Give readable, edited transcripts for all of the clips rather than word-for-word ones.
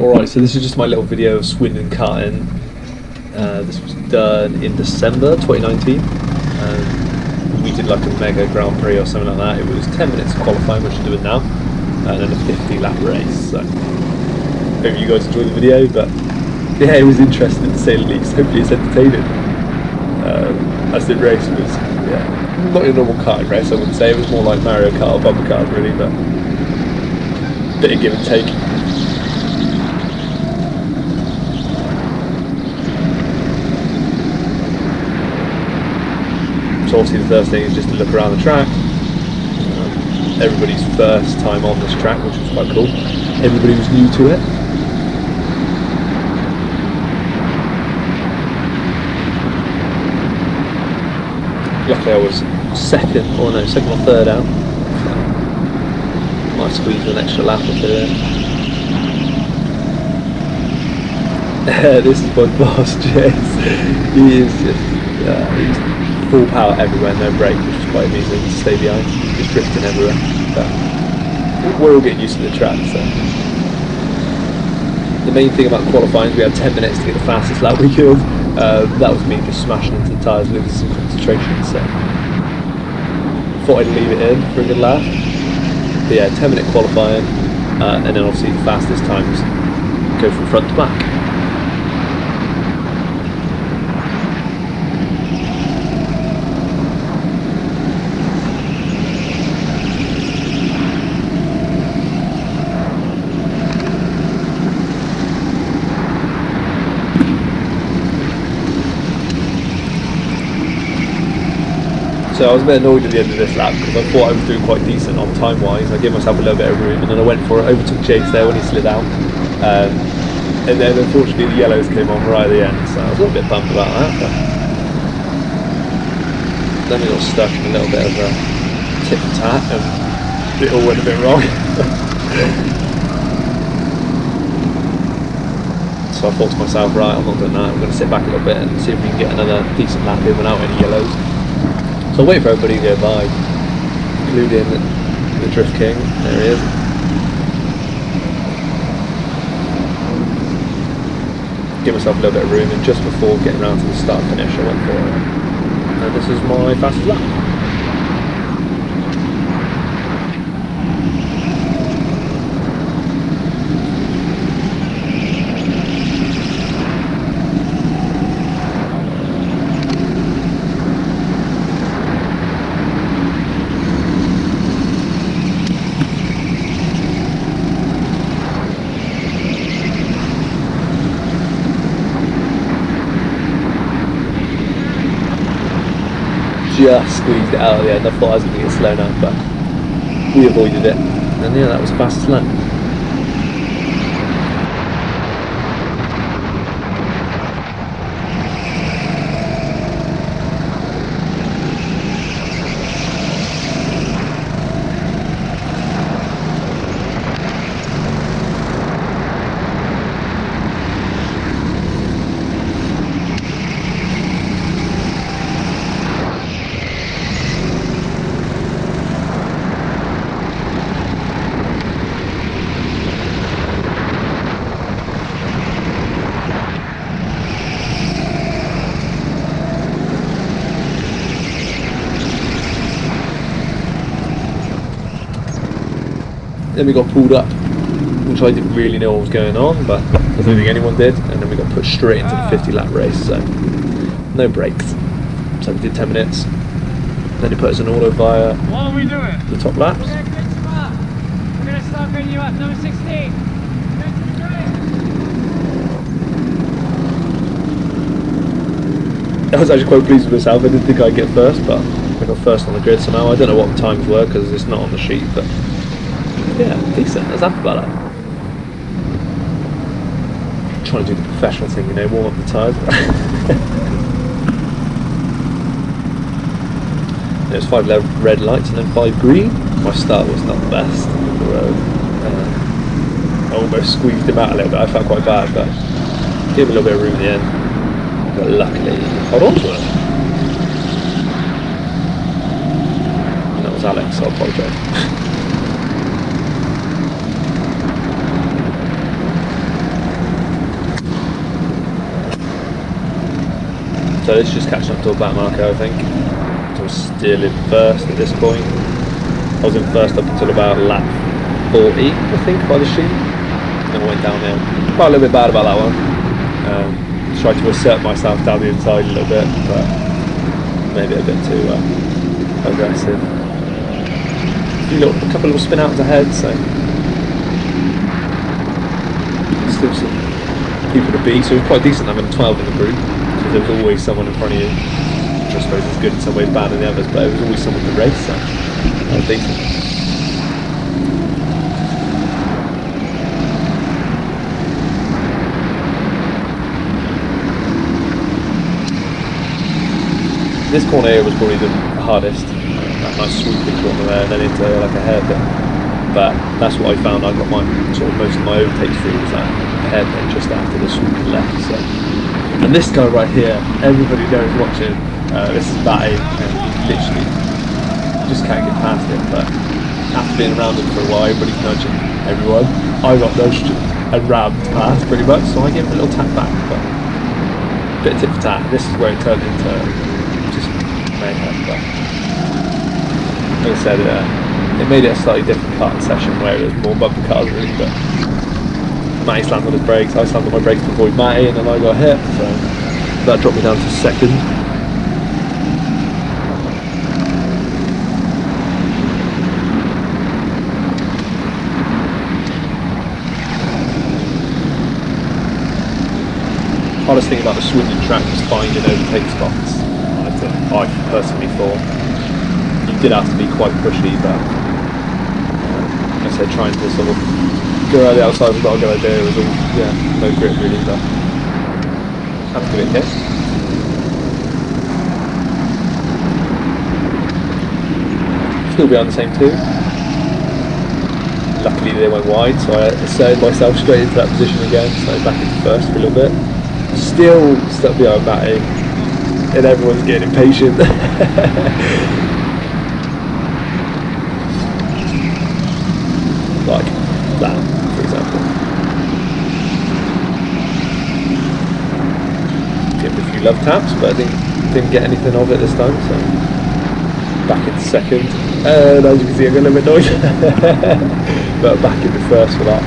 Alright, so this is just my little video of Swindon Karting. This was done in December 2019. We did like a mega Grand Prix or something like that. It was 10 minutes of qualifying, which we're doing now, and then a 50 lap race. So hope you guys enjoy the video, but yeah, it was interesting to say the least. Hopefully it's entertaining. As the race was, yeah, not your normal karting race, I wouldn't say. It was more like Mario Kart or bumper cars really, but a bit of give and take. So obviously the first thing is just to look around the track. Everybody's first time on this track, which was quite cool. Everybody was new to it. Luckily I was second or third out. So might squeeze an extra lap or two there. This is my boss, Jez. He is just, he's full power everywhere, no brake, which is quite amusing to stay behind. Just drifting everywhere. But we're all getting used to the track, so. The main thing about qualifying is we had 10 minutes to get the fastest lap we could. That was me just smashing into the tyres, losing some concentration, so thought I'd leave it in for a good laugh. But yeah, 10-minute qualifying, and then obviously the fastest times go from front to back. So I was a bit annoyed at the end of this lap because I thought I was doing quite decent on time wise. I gave myself a little bit of room and then I went for it, overtook Chase there when he slid out. And then unfortunately the yellows came on right at the end, so I was a little bit bummed about that. But then we got stuck in a little bit of a tit for tat and it all went a bit wrong. So I thought to myself, right, I'm not doing that, I'm going to sit back a little bit and see if we can get another decent lap in without any yellows. So I'll wait for everybody to go by, including the Drift King. There he is. Give myself a little bit of room, and just before getting around to the start finish I went for it. And this is my fastest lap. Just squeezed it out at the end. I thought I was going to get slow now, but we avoided it. And yeah, that was the fastest lap. Then we got pulled up, which I didn't really know what was going on, but I don't think anyone did, and then we got pushed straight into the 50 lap race, so no brakes. So we did 10 minutes, then he put us in auto via what are we doing? The top laps. We're going to glitch you up. We're going to start getting you up, number 16. Go to the grid. I was actually quite pleased with myself. I didn't think I'd get first, but I got first on the grid somehow. I don't know what the times were because it's not on the sheet, but yeah, decent. I was happy about that. Trying to do the professional thing, you know, warm up the tyres. There's 5 red lights and then 5 green. My start was not the best on the road. I almost squeezed him out a little bit. I felt quite bad, but gave him a little bit of room in the end. But luckily, hold on to it. And that was Alex, so I apologise. So this is just catching up to a back marker, I think. So I'm still in first at this point. I was in first up until about lap 40, I think, by the sheet. And then I went downhill. Quite a little bit bad about that one. Tried to assert myself down the inside a little bit, but maybe a bit too aggressive. A couple of little spin outs ahead, so still some people to beat. So it was quite decent having a 12 in the group, because there was always someone in front of you, which I suppose is good in some ways, bad in the others, but there was always someone to race, so that was decent. This corner here was probably the hardest. That nice swooping corner there, and then into like a hairpin. But that's what I found. I got most of my overtakes through was that hairpin just after the swooping left. So, and this guy right here, everybody knows watching. This is Batty, and literally just can't get past him. But after being around him for a while, everybody's nudging everyone. I got nudged and rammed past pretty much, so I gave him a little tap back. But a bit of tit for tat. This is where it turned into just mayhem, but like I said, it made it a slightly different karting session where it was more bumper cars really, but Matty slammed on his brakes, I slammed on my brakes to avoid Matty, and then I got hit, so that dropped me down to second. Hardest thing about the Swindon track was finding overtake spots. I personally thought you did have to be quite pushy, but like I said, trying to sort of go around the outside was not a good idea. It was all, no grip really, but have to give it a guess. Still behind the same two. Luckily they went wide, so I asserted myself straight into that position again, so back into first for a little bit. Still stuck behind Matty. And everyone's getting impatient. Like that, for example. Gave a few love taps, but I didn't get anything of it this time, so back into second. And as you can see, I got a little bit annoyed. But back into first for that.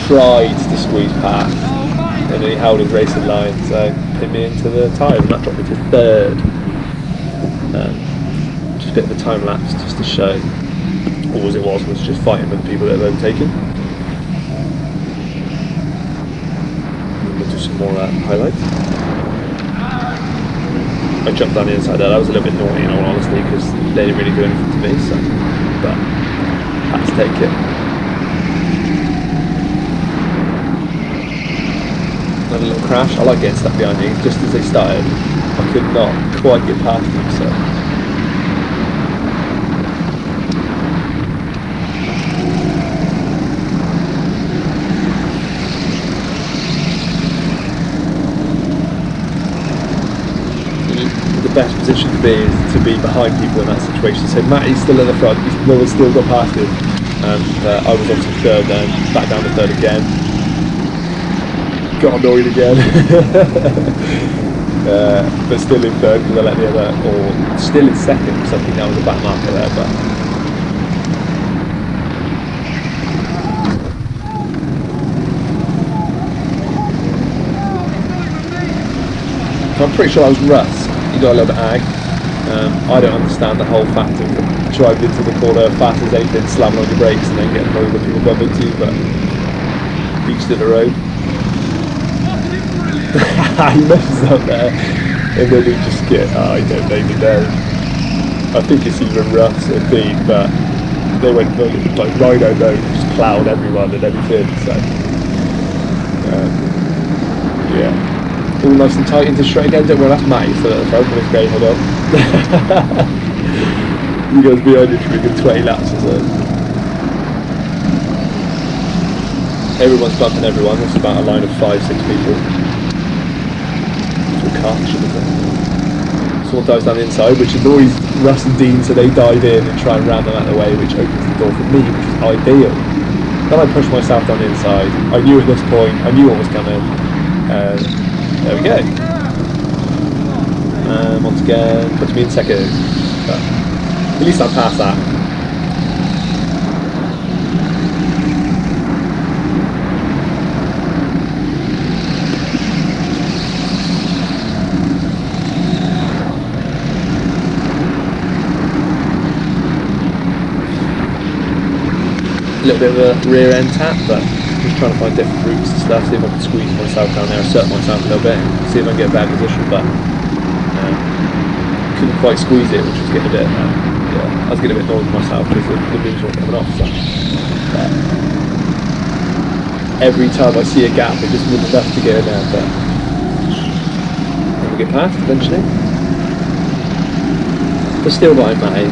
Tried to squeeze past, and then he held his racing line, so pinned me into the tyre, and that dropped me to third. Just a bit of a time lapse just to show all it was just fighting with the people that had overtaken. And we'll do some more highlights. I jumped down the inside there. That was a little bit naughty in all honesty, because they didn't really do anything to me, so, but had to take it. Another little crash. I like getting stuck behind you. Just as they started, I could not quite get past them, so the best position to be is to be behind people in that situation. So Matty's still in the front, no one's still got past him, and I was obviously third then, back down to third again. Got annoyed again. But still in third because I let the other, or still in second because I think that was a back marker there, but I'm pretty sure that was Russ. He got a little bit ag. I don't understand the whole fact of driving into the corner fast as anything, slamming on your brakes and then getting annoyed when people bump into you, but each to the road. He messes up there, and then he just I don't even know. I think it's either Russ or Dean, but they went like Rhino mode, just ploughed everyone and everything. So yeah, all nice and tight into straight again. Don't worry, that's Matty still at the front with his grey hood on. He goes behind him for a good 20 laps or so. Everyone's bumping everyone. It's about a line of 5-6 people. Someone dives down the inside, which annoys Russ and Dean, so they dive in and try and ram them out of the way, which opens the door for me, which is ideal. Then I pushed myself down the inside. I knew at this point, I knew what was coming. There we go. Once again, puts me in second. But at least I passed that. A little bit of a rear end tap, but just trying to find different routes and stuff, see if I can squeeze myself down there, assert myself a little bit, see if I can get a bad position, but couldn't quite squeeze it, which was getting a bit, yeah, I was getting a bit annoyed with myself because the moves weren't coming off, so. But every time I see a gap, it just wasn't enough to get in there, but we'll get past eventually. But still not in that aim.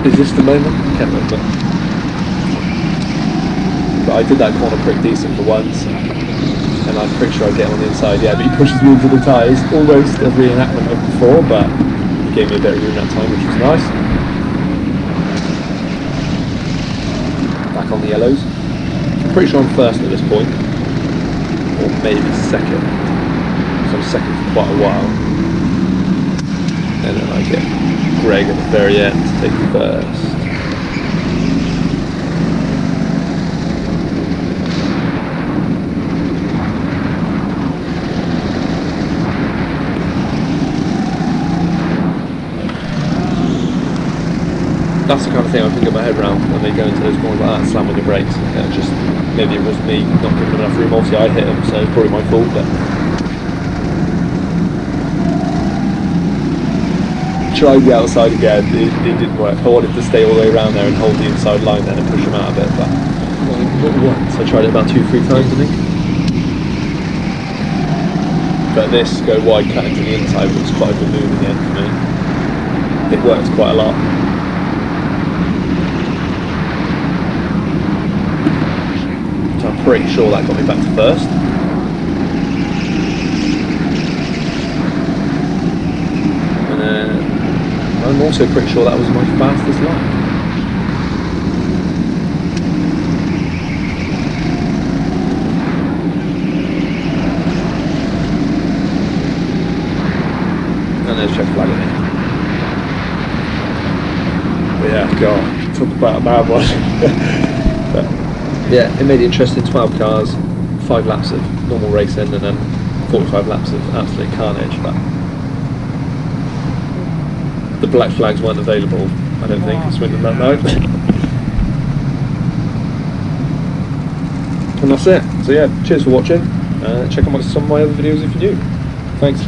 Is this the moment? I can't remember. But I did that corner pretty decent for once, and I'm pretty sure I get him on the inside. Yeah, but he pushes me into the tyres, almost a reenactment of before, but he gave me a bit of room that time, which was nice. Back on the yellows. I'm pretty sure I'm first at this point, or maybe second. So I'm second for quite a while. And then I get Greg at the very end to take first. That's the kind of thing I can get my head around when they go into those corners like that and slam on your brakes. Just maybe it was me not giving them enough room. Obviously I hit them, so it's probably my fault, but tried the outside again, it didn't work. I wanted to stay all the way around there and hold the inside line then and push them out a bit, but not once. I tried it about 2-3 times, I think. But this go wide cutting to the inside was quite a good move in the end for me. It worked quite a lot. So I'm pretty sure that got me back to first. And then I'm also pretty sure that was my fastest lap. And there's check flag in it. But yeah, God, talk about a bad one. But yeah, it made it interesting. 12 cars, 5 laps of normal racing, and then 45 laps of absolute carnage. But the black flags weren't available, I don't think, in Swindon that night. And that's it. So yeah, cheers for watching. Check out some of my other videos if you're new. Thanks.